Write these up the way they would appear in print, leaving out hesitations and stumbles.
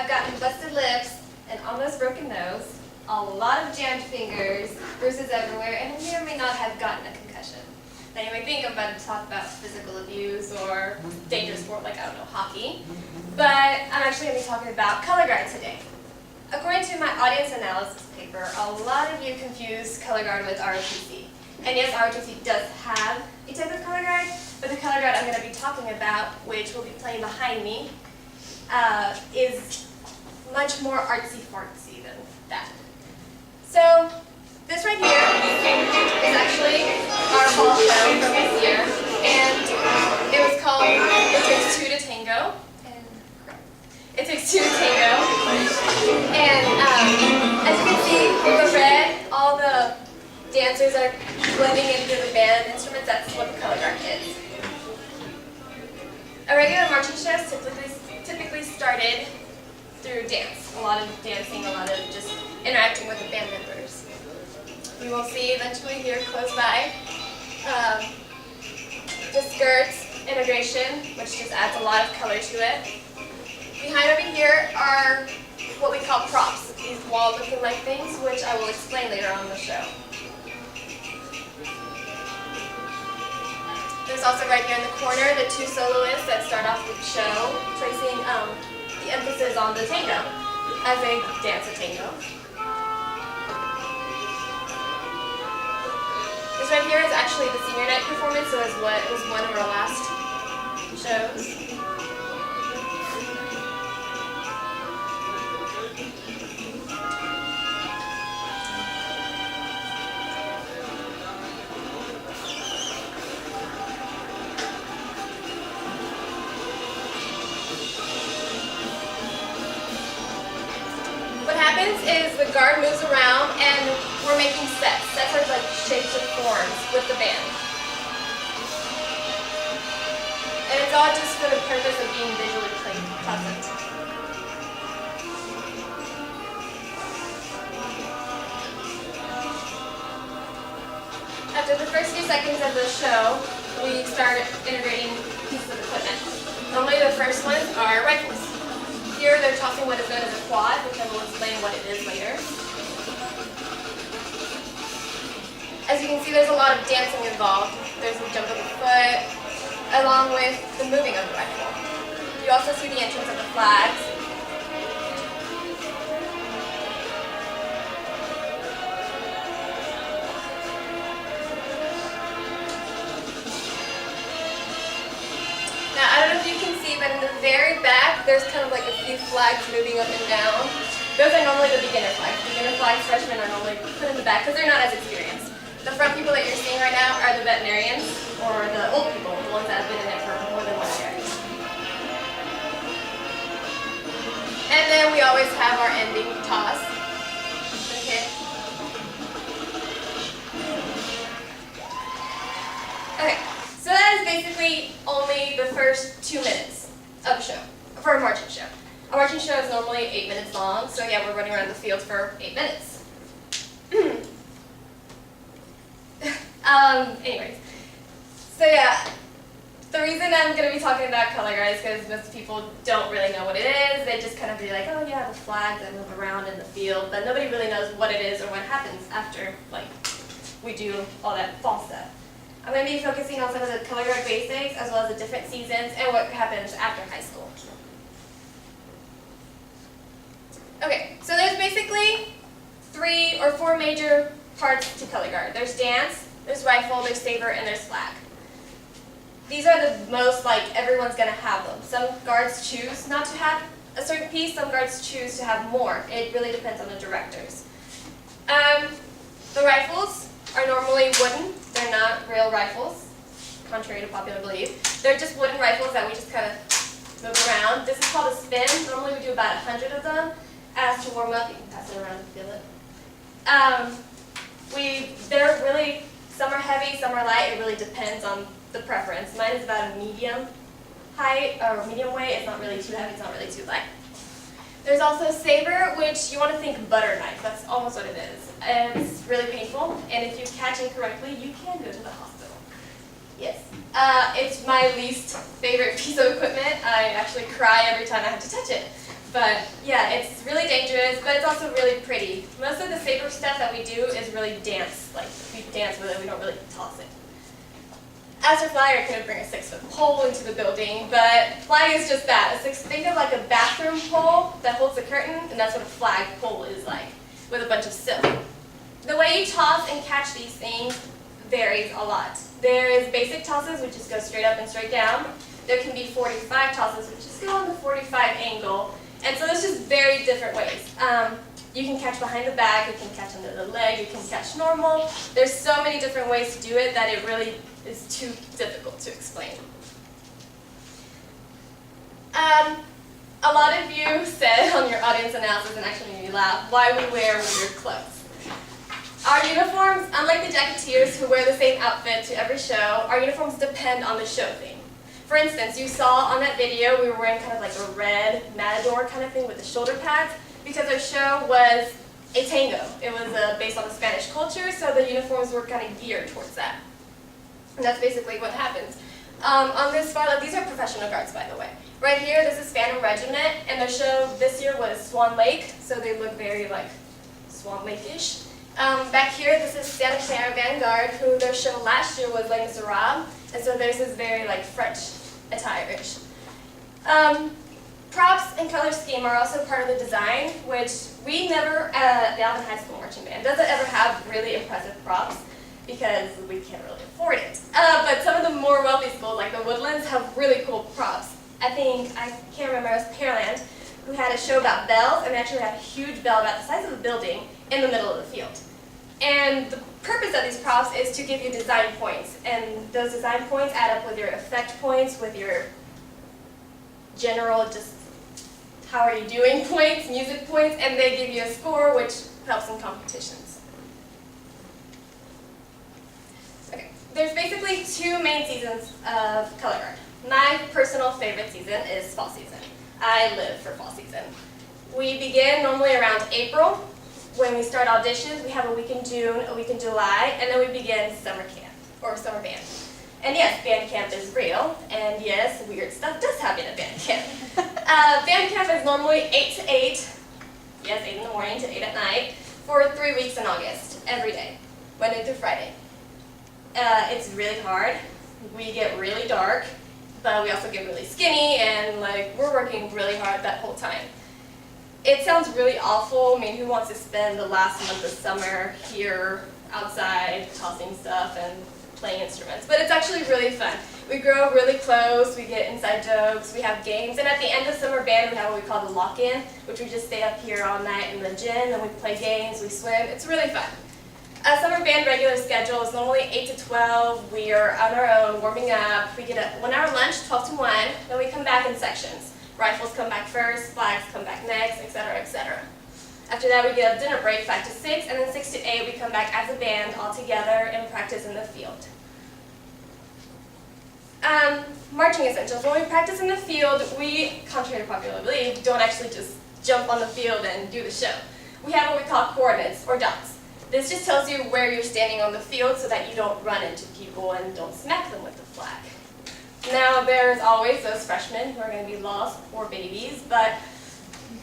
I've gotten busted lips, an almost broken nose, a lot of jammed fingers, bruises everywhere, and I may or may not have gotten a concussion. Now you may think I'm about to talk about physical abuse or dangerous sport like, I don't know, hockey, but I'm actually going to be talking about color guard today. According to my audience analysis paper, a lot of you confuse color guard with ROTC. And yes, ROTC does have a type of color guard, but the color guard I'm going to be talking about, which will be playing behind me, is much more artsy-fartsy than that. So, this right here is actually our fall show from this year, and it was called It Takes Two to Tango. It Takes Two to Tango. And as you can see from the red, all the dancers are blending into the band instruments. That's what the color guard is. A regular marching show is typically started through dance. A lot of dancing, a lot of just interacting with the band members. You will see eventually here close by the skirts integration, which just adds a lot of color to it. Behind over here are what we call props, these wall-looking like things, which I will explain later on in the show. There's also right here in the corner the two soloists that start off the show, placing the emphasis on the tango as they dance a tango. This right here is actually the senior night performance, so it was one of our last shows. Is the guard moves around and we're making sets. Sets are like shapes or forms with the band. And it's all just for the purpose of being visually pleasant. After the first few seconds of the show, we start integrating pieces of equipment. Normally the first ones are rifles. Here they're tossing what is known as a quad, which I will explain what it is later. As you can see, there's a lot of dancing involved. There's a jump of the foot, along with the moving of the rifle. You also see the entrance of the flags. Now, I don't know if you can see, but in the very back, there's kind of like a few flags moving up and down. Those are normally the beginner flags. Beginner flags, freshmen are normally put in the back because they're not as experienced. The front people that you're seeing right now are the veterinarians, or the old people, the ones that have been in it for more than 1 year. And then we always have our ending toss. Okay, so that is basically only the first 2 minutes of a show, for a marching show. A marching show is normally 8 minutes long, so yeah, we're running around the field for 8 minutes. Anyways, so yeah, the reason I'm going to be talking about color guard is because most people don't really know what it is. They just kind of be like, oh yeah, the flags that move around in the field, but nobody really knows what it is or what happens after, like, we do all that fall stuff. I'm going to be focusing on some of the color guard basics, as well as the different seasons, and what happens after high school. Okay, so there's basically 3 or 4 major parts to color guard. There's dance, there's rifle, there's saber, and there's flag. These are the most, like, everyone's going to have them. Some guards choose not to have a certain piece, some guards choose to have more. It really depends on the directors. The rifles are normally wooden. They're not real rifles, contrary to popular belief. They're just wooden rifles that we just kind of move around. This is called a spin. Normally we do about 100 of them. As to warm up, you can pass it around and feel it. They're really, some are heavy, some are light. It really depends on the preference. Mine is about a medium height, or medium weight. It's not really too heavy, it's not really too light. There's also saber, which you want to think butter knife. That's almost what it is. It's really painful, and if you catch incorrectly, you can go to the hospital. Yes. It's my least favorite piece of equipment. I actually cry every time I have to touch it. But yeah, it's really dangerous, but it's also really pretty. Most of the safer stuff that we do is really dance. Like, we dance with it, we don't really toss it. As for flying, I couldn't bring a 6-foot pole into the building, but flying is just that. Think of like a bathroom pole that holds the curtain, and that's what a flag pole is like, with a bunch of silk. The way you toss and catch these things varies a lot. There is basic tosses, which just go straight up and straight down. There can be 45 tosses, which just go on the 45 angle. And so there's just very different ways. You can catch behind the back, you can catch under the leg, you can catch normal. There's so many different ways to do it that it really is too difficult to explain. A lot of you said on your audience analysis, and actually made me laugh, why we wear weird clothes. Our uniforms, unlike the jacketeers who wear the same outfit to every show, our uniforms depend on the show theme. For instance, you saw on that video we were wearing kind of like a red matador kind of thing with the shoulder pads because our show was a tango. It was based on the Spanish culture, so the uniforms were kind of geared towards that. And that's basically what happens. On this far left, these are professional guards, by the way. Right here, this is Phantom Regiment, and their show this year was Swan Lake, so they look very like Swan Lake-ish. Back here, this is Santa Clara Vanguard, who their show last year was Les Miserables, and so theirs is very like French attire-ish. Props and color scheme are also part of the design, which we never, the Alvin High School Marching Band doesn't ever have really impressive props because we can't really afford it. But some of the more wealthy schools, like the Woodlands, have really cool props. I can't remember, it was Pearland, who had a show about bells, and they actually had a huge bell about the size of a building in the middle of the field. And the purpose of these props is to give you design points, and those design points add up with your effect points, with your general just how are you doing points, music points, and they give you a score which helps in competitions. Okay, there's basically two main seasons of color guard. My personal favorite season is fall season. I live for fall season. We begin normally around April. When we start auditions, we have a week in June, a week in July, and then we begin summer camp, or summer band. And yes, band camp is real, and yes, weird stuff does happen at band camp. Band camp is normally 8 to 8, yes, 8 in the morning to 8 at night, for 3 weeks in August, every day, Monday through Friday. It's really hard. We get really dark, but we also get really skinny, and like we're working really hard that whole time. It sounds really awful. I mean, who wants to spend the last month of summer here outside tossing stuff and playing instruments? But it's actually really fun. We grow really close, we get inside jokes, we have games, and at the end of summer band we have what we call the lock-in, which we just stay up here all night in the gym and we play games, we swim. It's really fun. A summer band regular schedule is normally 8 to 12. We are on our own, warming up. We get a 1 hour lunch, 12 to 1, then we come back in sections. Rifles come back first, flags come back next, etc., etc. After that, we get a dinner break, 5 to 6, and then 6 to 8, we come back as a band all together and practice in the field. Marching essentials. When we practice in the field, we, contrary to popular belief, don't actually just jump on the field and do the show. We have what we call coordinates, or dots. This just tells you where you're standing on the field so that you don't run into people and don't smack them with the flag. Now, there's always those freshmen who are going to be lost, poor babies,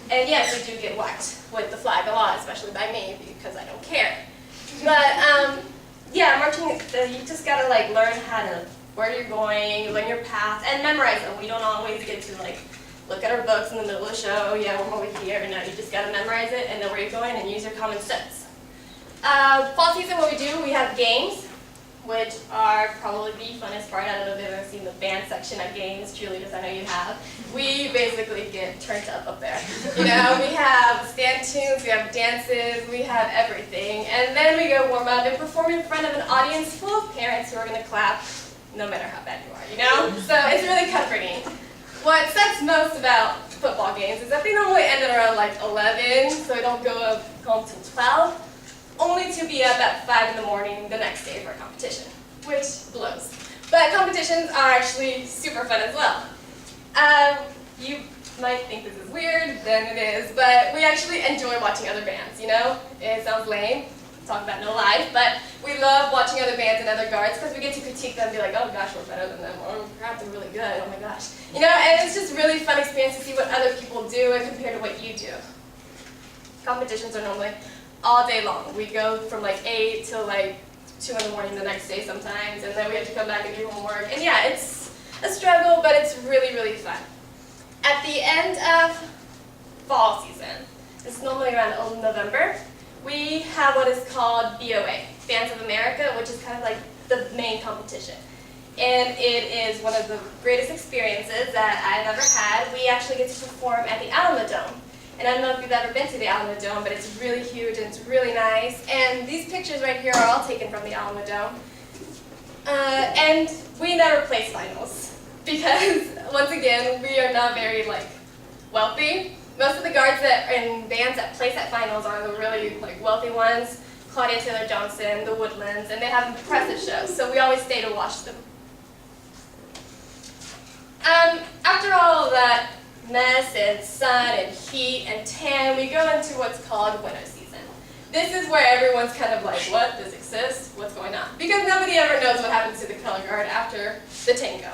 and yes, we do get whacked with the flag a lot, especially by me, because I don't care. But, yeah, marching, you just got to, like, learn where you're going, you learn your path, and memorize them. We don't always get to, like, look at our books in the middle of the show, yeah, we're over here, no, you just got to memorize it and know where you're going and use your common sense. Fall season, what we do, we have games, which are probably the funnest part. I don't know if you've ever seen the band section at games, cheerleaders, I know you have. We basically get turned up there. You know, we have stand tunes, we have dances, we have everything. And then we go warm up and perform in front of an audience full of parents who are going to clap, no matter how bad you are, you know? So it's really comforting. What sucks most about football games is that they normally end at around like 11, so we don't go home till 12. Only to be up at 5 in the morning the next day for a competition, which blows. But competitions are actually super fun as well. You might think this is weird, then it is, but we actually enjoy watching other bands, you know? It sounds lame, talk about no life, but we love watching other bands and other guards because we get to critique them and be like, oh gosh, we're better than them, or crap, they're really good, oh my gosh. You know, and it's just really fun experience to see what other people do and compare to what you do. Competitions are normally all day long. We go from like 8 till like 2 in the morning the next day sometimes, and then we have to come back and do homework. And yeah, it's a struggle, but it's really, really fun. At the end of fall season, it's normally around November, we have what is called BOA, Bands of America, which is kind of like the main competition. And it is one of the greatest experiences that I've ever had. We actually get to perform at the Alamo Dome. And I don't know if you've ever been to the Alamo Dome, but it's really huge and it's really nice. And these pictures right here are all taken from the Alamo Dome. And we never place finals because, once again, we are not very wealthy. Most of the guards and bands that place at finals are the really wealthy ones. Claudia Taylor Johnson, the Woodlands, and they have impressive shows, so we always stay to watch them. After all of that mess and sun and heat and tan, we go into what's called winter season. This is where everyone's kind of like, what, this exists? What's going on? Because nobody ever knows what happens to the color guard after the tango.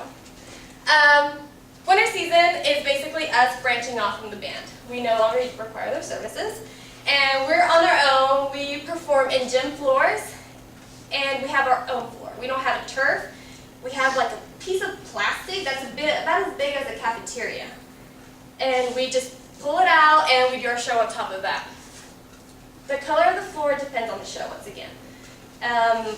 Winter season is basically us branching off from the band. We no longer require their services, and we're on our own. We perform in gym floors, and we have our own floor. We don't have a turf. We have like a piece of plastic that's about as big as a cafeteria. And we just pull it out and we do our show on top of that. The color of the floor depends on the show once again.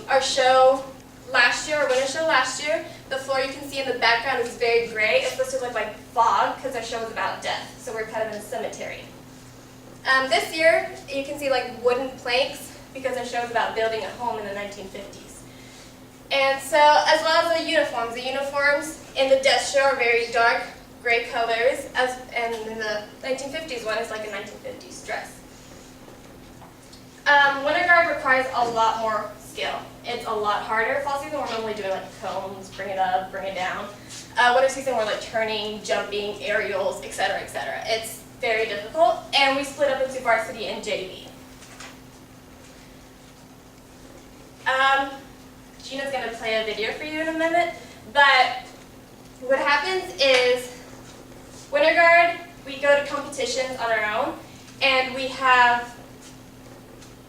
Our show last year, our winter show last year, the floor you can see in the background is very gray. It's supposed to look like fog because our show is about death. So we're kind of in a cemetery. This year you can see wooden planks because our show is about building a home in the 1950s. And so, as well as the uniforms in the death show are very dark gray colors, and in the 1950s one is like a 1950s dress. Winter guard requires a lot more skill. It's a lot harder. Fall season we're normally doing cones, bring it up, bring it down. Winter season we're turning, jumping, aerials, etc., etc. It's very difficult, and we split up into varsity and JV. Gina's going to play a video for you in a minute, but what happens is winter guard, we go to competitions on our own, and we have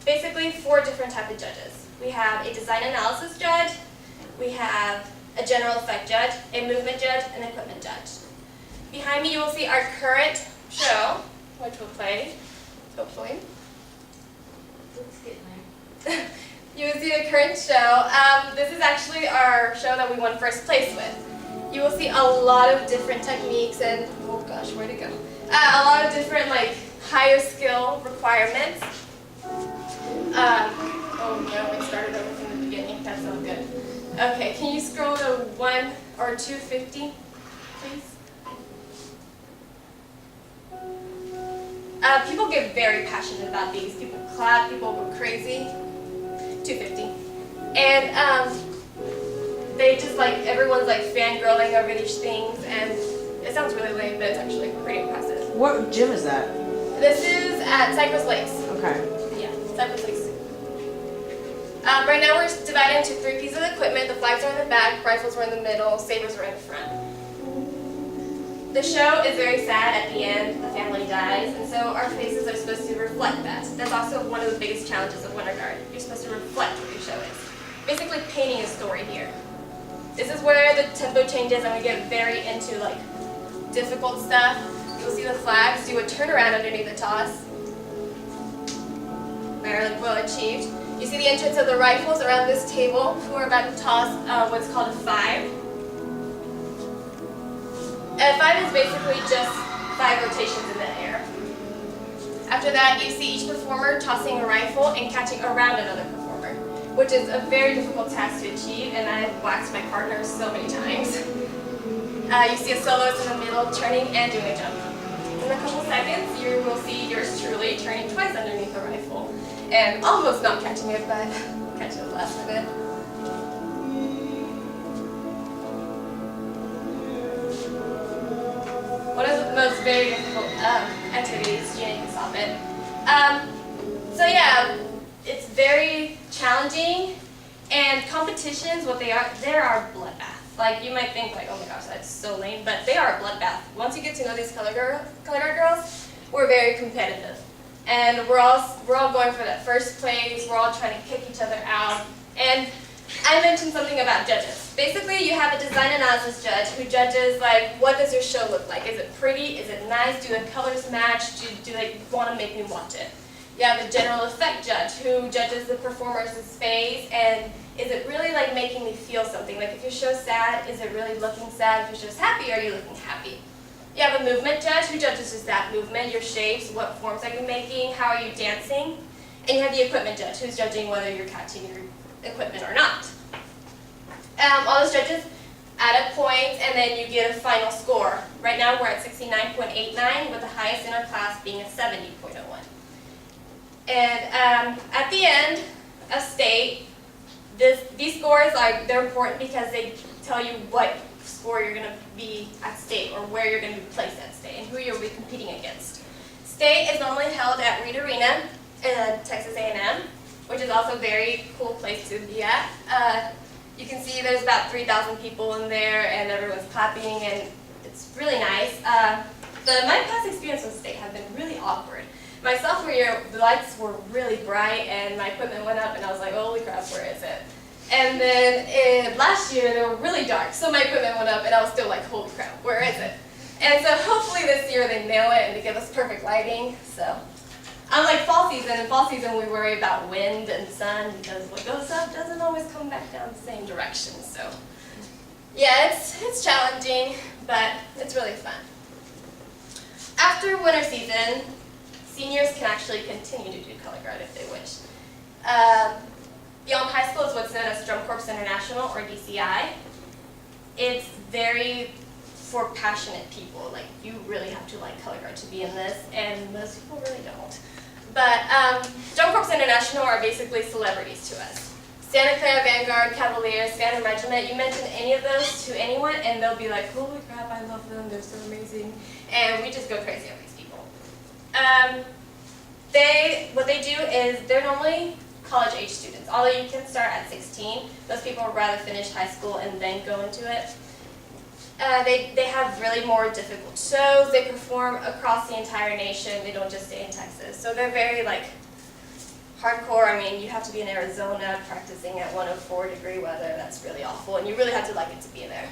basically 4 different types of judges. We have a design analysis judge, we have a general effect judge, a movement judge, and an equipment judge. Behind me you will see our current show, which will play, hopefully. Let's get there. You will see the current show. This is actually our show that we won first place with. You will see a lot of different techniques and, oh gosh, where'd it go? A lot of different higher skill requirements. Oh no, we started over from the beginning. That's not good. Okay, can you scroll to 1 or 250, please? People get very passionate about these. People clap, people go crazy. 250. And they just everyone's fangirling over these things, and it sounds really lame, but it's actually pretty impressive. What gym is that? This is at Cypress Lakes. Okay. Yeah, Cypress Lakes. Right now we're divided into 3 pieces of equipment. The flags are in the back, rifles are in the middle, sabers are in the front. The show is very sad at the end. The family dies, and so our faces are supposed to reflect that. That's also one of the biggest challenges of winter guard. You're supposed to reflect what your show is. Basically painting a story here. This is where the tempo changes and we get very into difficult stuff. You'll see the flags do a turnaround underneath the toss. Very well achieved. You see the entrance of the rifles around this table who are about to toss what's called a 5. A 5 is basically just 5 rotations in the air. After that, you see each performer tossing a rifle and catching around another performer, which is a very difficult task to achieve, and I've waxed my partner so many times. You see a soloist in the middle turning and doing a jump. In a couple seconds, you will see yours truly turning twice underneath the rifle, and almost not catching it, but catching the last of it. One of the most very difficult activities, Gina can stop it. So yeah, it's very challenging, and competitions, what they are, are bloodbath. Like, you might think like, oh my gosh, that's so lame, but they are a bloodbath. Once you get to know these color guard girls, we're very competitive. And we're all going for that first place, we're all trying to kick each other out. And I mentioned something about judges. Basically, you have a design analysis judge who judges, like, what does your show look like? Is it pretty? Is it nice? Do the colors match? Do they want to make me watch it? You have a general effect judge who judges the performer's face, and is it really like making me feel something? Like, if your show's sad, is it really looking sad? If your show's happy, are you looking happy? You have a movement judge who judges just that movement, your shapes, what forms are you making, how are you dancing? And you have the equipment judge who's judging whether you're catching your equipment or not. All those judges add up points, and then you get a final score. Right now we're at 69.89, with the highest in our class being a 70.01. And at the end of state, these scores, they're important because they tell you what score you're going to be at state, or where you're going to be placed at state, and who you'll be competing against. State is normally held at Reed Arena in Texas A&M, which is also a very cool place to be at. You can see there's about 3,000 people in there, and everyone's clapping, and it's really nice. My past experience with state has been really awkward. My sophomore year, the lights were really bright, and my equipment went up, and I was like, holy crap, where is it? And then last year, they were really dark, so my equipment went up, and I was still like, holy crap, where is it? And so hopefully this year they nail it, and they give us perfect lighting. So, unlike fall season, in fall season we worry about wind and sun, because what goes up doesn't always come back down the same direction. So, yeah, it's challenging, but it's really fun. After winter season, seniors can actually continue to do color guard if they wish. Beyond high school is what's known as Drum Corps International, or DCI. It's very for passionate people. Like, you really have to like color guard to be in this, and most people really don't. But Drum Corps International are basically celebrities to us. Santa Clara Vanguard, Cavaliers, Phantom Regiment, you mention any of those to anyone, and they'll be like, holy crap, I love them, they're so amazing. And we just go crazy over these people. What they do is, they're normally college-age students, although you can start at 16. Those people would rather finish high school and then go into it. They have really more difficult shows. They perform across the entire nation. They don't just stay in Texas. So they're very like hardcore. I mean, you have to be in Arizona practicing at 104-degree weather. That's really awful, and you really have to like it to be there.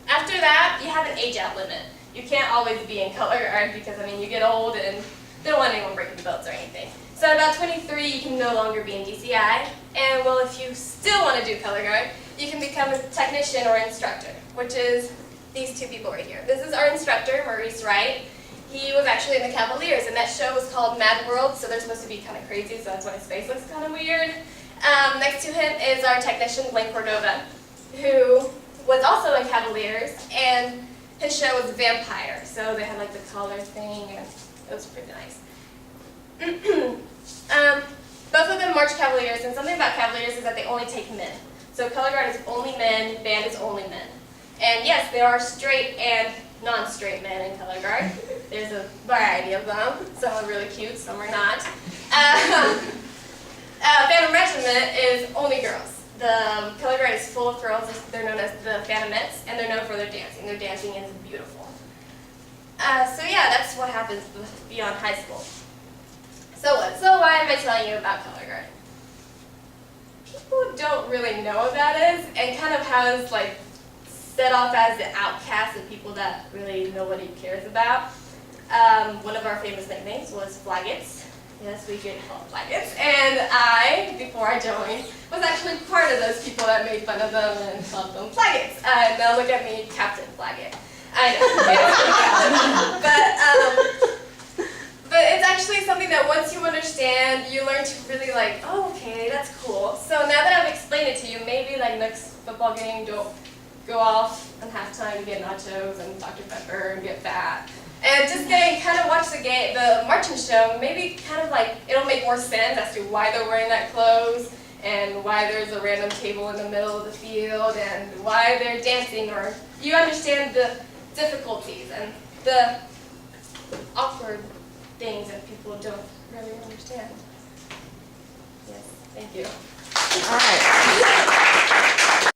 After that, you have an age-out limit. You can't always be in color guard because, I mean, you get old and they don't want anyone breaking the belts or anything. So at about 23, you can no longer be in DCI. And, well, if you still want to do color guard, you can become a technician or instructor, which is these two people right here. This is our instructor, Maurice Wright. He was actually in the Cavaliers, and that show was called Mad World, so they're supposed to be kind of crazy, so that's why his face looks kind of weird. Next to him is our technician, Blaine Cordova, who was also in Cavaliers, and his show was Vampire, so they had like the collar thing, and it was pretty nice. Both of them march Cavaliers, and something about Cavaliers is that they only take men. So color guard is only men, band is only men. And yes, there are straight and non-straight men in color guard. There's a variety of them. Some are really cute, some are not. Phantom Regiment is only girls. The color guard is full of girls. They're known as the Phantomettes, and they're known for their dancing. Their dancing is beautiful. So yeah, that's what happens beyond high school. So what? So why am I telling you about color guard? People don't really know what that is, and kind of has like set off as the outcast of people that really nobody cares about. One of our famous nicknames was Flaggets. Yes, we get called Flaggets. And I, before I joined, was actually part of those people that made fun of them and called them Flaggets. Now look at me, Captain Flaggett. I know. But it's actually something that once you understand, you learn to really like, oh, okay, that's cool. So now that I've explained it to you, maybe like next football game, don't go off on halftime and get nachos and Dr. Pepper and get fat. And just kind of watch the marching show, maybe kind of like, it'll make more sense as to why they're wearing that clothes, and why there's a random table in the middle of the field, and why they're dancing, or you understand the difficulties and the awkward things that people don't really understand. Yes. Thank you. All right.